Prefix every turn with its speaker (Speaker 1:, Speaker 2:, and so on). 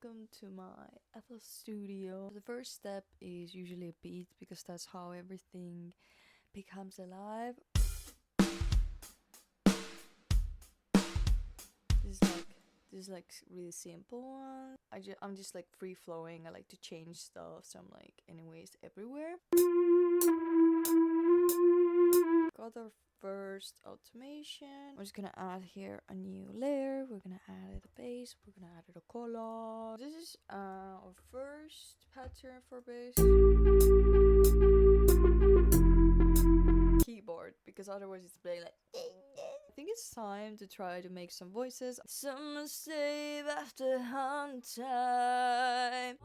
Speaker 1: welcome to my FL Studio. The first step is usually a beat because that's how everything becomes alive. This is like really simple one. I'm just like free flowing. I like to change stuff, so I'm like anyways everywhere. Got our first automation. I'm just gonna add here a new layer. We're gonna add it a base. We're gonna add it a color. This is our first pattern for base. Keyboard, because otherwise it's playing like. I think it's time to try to make some voices. Summer save after hunt time.